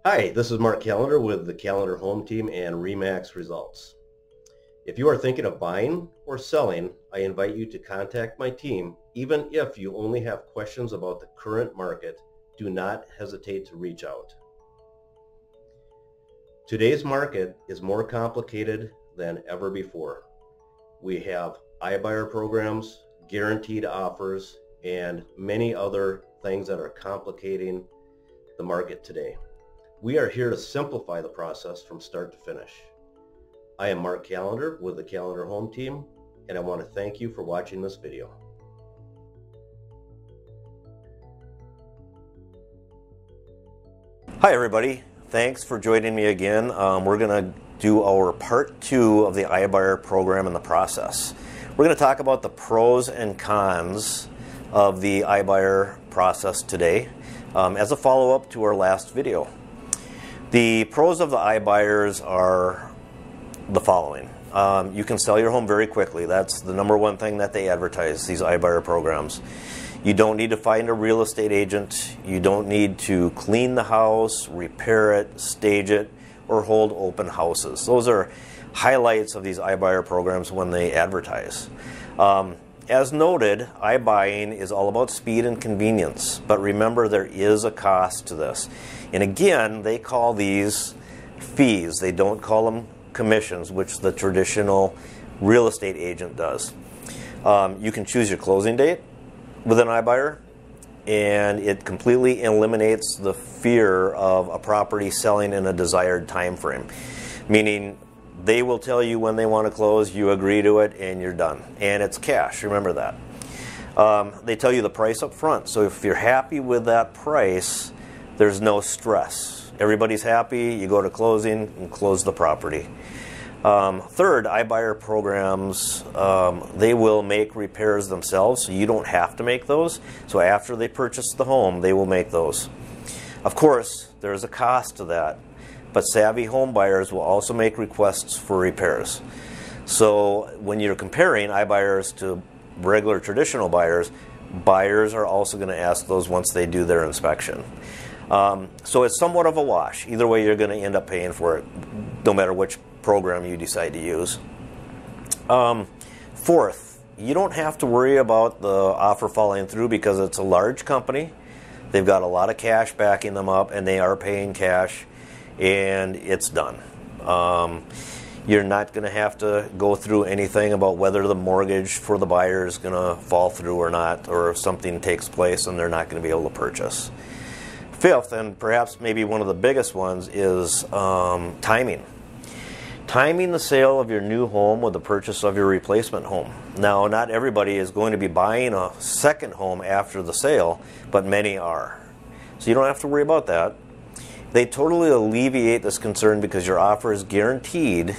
Hi, this is Mark Callender with the Callender Home Team and RE/MAX Results. If you are thinking of buying or selling, I invite you to contact my team. Even if you only have questions about the current market, do not hesitate to reach out. Today's market is more complicated than ever before. We have iBuyer programs, guaranteed offers, and many other things that are complicating the market today. We are here to simplify the process from start to finish. I am Mark Callender with the Callender Home Team, and I want to thank you for watching this video. Hi everybody, thanks for joining me again. We're going to do our part 2 of the iBuyer program and the process. We're going to talk about the pros and cons of the iBuyer process today as a follow-up to our last video. The pros of the iBuyers are the following. You can sell your home very quickly. That's the number one thing that they advertise, these iBuyer programs. You don't need to find a real estate agent. You don't need to clean the house, repair it, stage it, or hold open houses. Those are highlights of these iBuyer programs when they advertise. As noted, iBuying is all about speed and convenience, but remember there is a cost to this. And again, they call these fees. They don't call them commissions, which the traditional real estate agent does. You can choose your closing date with an iBuyer, and it completely eliminates the fear of a property selling in a desired time frame, meaning they will tell you when they want to close, you agree to it, and you're done. And it's cash, remember that. They tell you the price up front, so if you're happy with that price, there's no stress. Everybody's happy, you go to closing and close the property. Third, iBuyer programs, they will make repairs themselves, so you don't have to make those. So after they purchase the home, they will make those. Of course, there's a cost to that, but savvy home buyers will also make requests for repairs. So when you're comparing iBuyers to regular traditional buyers, buyers are also going to ask those once they do their inspection. So it's somewhat of a wash. Either way, you're going to end up paying for it, no matter which program you decide to use. Fourth, you don't have to worry about the offer falling through because it's a large company. They've got a lot of cash backing them up, and they are paying cash, and it's done. You're not going to have to go through anything about whether the mortgage for the buyer is going to fall through or not, or if something takes place and they're not going to be able to purchase. Fifth, and perhaps maybe one of the biggest ones, is timing. Timing the sale of your new home with the purchase of your replacement home. Now, not everybody is going to be buying a second home after the sale, but many are. So you don't have to worry about that. They totally alleviate this concern because your offer is guaranteed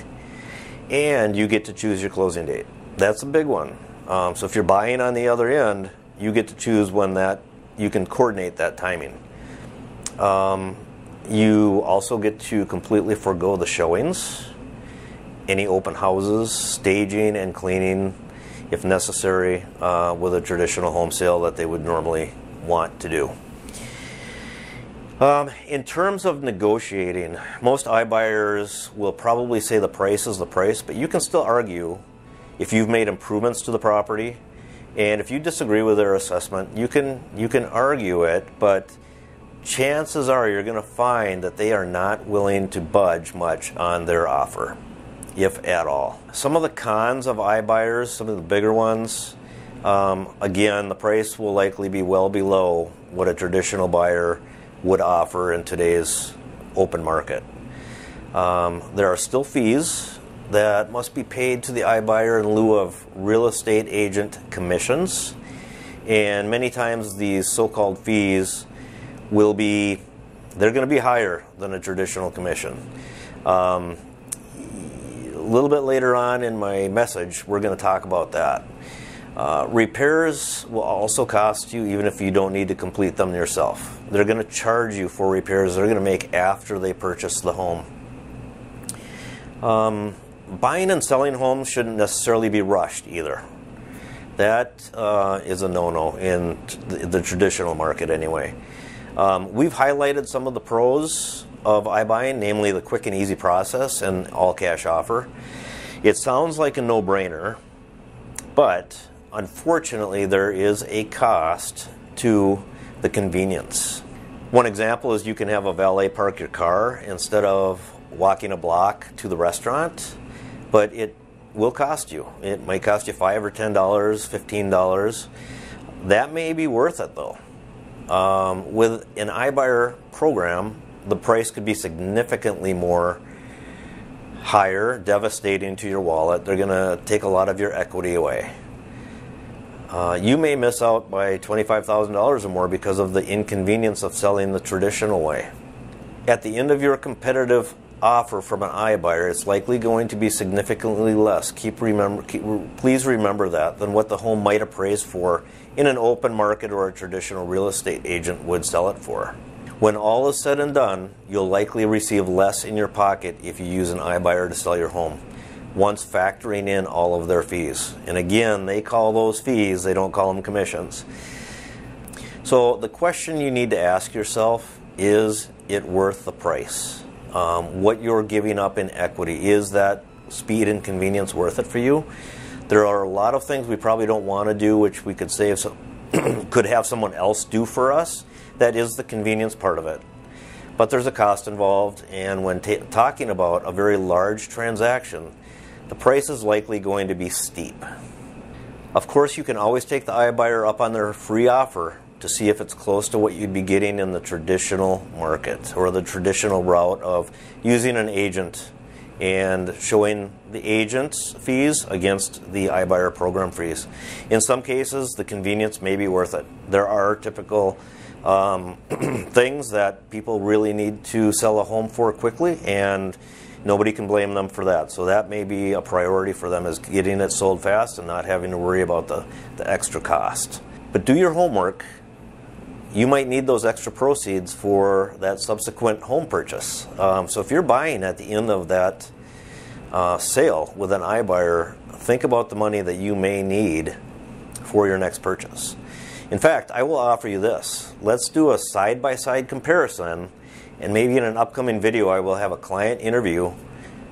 and you get to choose your closing date. That's a big one. So if you're buying on the other end, you get to choose when that you can coordinate that timing. You also get to completely forego the showings, any open houses, staging and cleaning if necessary with a traditional home sale that they would normally want to do. In terms of negotiating, most iBuyers will probably say the price is the price, but you can still argue if you've made improvements to the property, and if you disagree with their assessment, you can argue it, but chances are you're going to find that they are not willing to budge much on their offer, if at all. Some of the cons of iBuyers, some of the bigger ones, again, the price will likely be well below what a traditional buyer would offer in today's open market. There are still fees that must be paid to the iBuyer in lieu of real estate agent commissions, and many times these so-called fees they're going to be higher than a traditional commission. A little bit later on in my message, we're going to talk about that. Repairs will also cost you even if you don't need to complete them yourself. They're going to charge you for repairs they're going to make after they purchase the home. Buying and selling homes shouldn't necessarily be rushed either. That is a no-no in the traditional market anyway. We've highlighted some of the pros of iBuying, namely the quick and easy process and all cash offer. It sounds like a no-brainer, but unfortunately there is a cost to the convenience. One example is you can have a valet park your car instead of walking a block to the restaurant, but it will cost you. It might cost you $5 or $10, $15. That may be worth it though. With an iBuyer program, the price could be significantly more higher, devastating to your wallet. They're going to take a lot of your equity away. You may miss out by $25,000 or more because of the inconvenience of selling the traditional way. At the end of your competitive offer from an iBuyer, it's likely going to be significantly less. Please remember that than what the home might appraise for in an open market or a traditional real estate agent would sell it for. When all is said and done, you'll likely receive less in your pocket if you use an iBuyer to sell your home, once factoring in all of their fees. And again, they call those fees, they don't call them commissions. So the question you need to ask yourself, is it worth the price? What you're giving up in equity, is that speed and convenience worth it for you? There are a lot of things we probably don't want to do, which we could save could have someone else do for us. That is the convenience part of it. But there's a cost involved, and when talking about a very large transaction, the price is likely going to be steep. Of course, you can always take the iBuyer up on their free offer to see if it's close to what you'd be getting in the traditional market or the traditional route of using an agent and showing the agent's fees against the iBuyer program fees. In some cases, the convenience may be worth it. There are typical things that people really need to sell a home for quickly, and nobody can blame them for that. So that may be a priority for them, is getting it sold fast and not having to worry about the extra cost. But do your homework. You might need those extra proceeds for that subsequent home purchase. So if you're buying at the end of that sale with an iBuyer, think about the money that you may need for your next purchase. In fact, I will offer you this. Let's do a side-by-side comparison, and maybe in an upcoming video I will have a client interview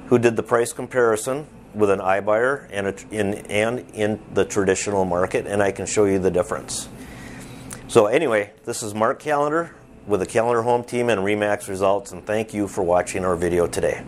who did the price comparison with an iBuyer and in the traditional market, and I can show you the difference. So anyway, this is Mark Callender with the Callender Home Team and RE/MAX Results, and thank you for watching our video today.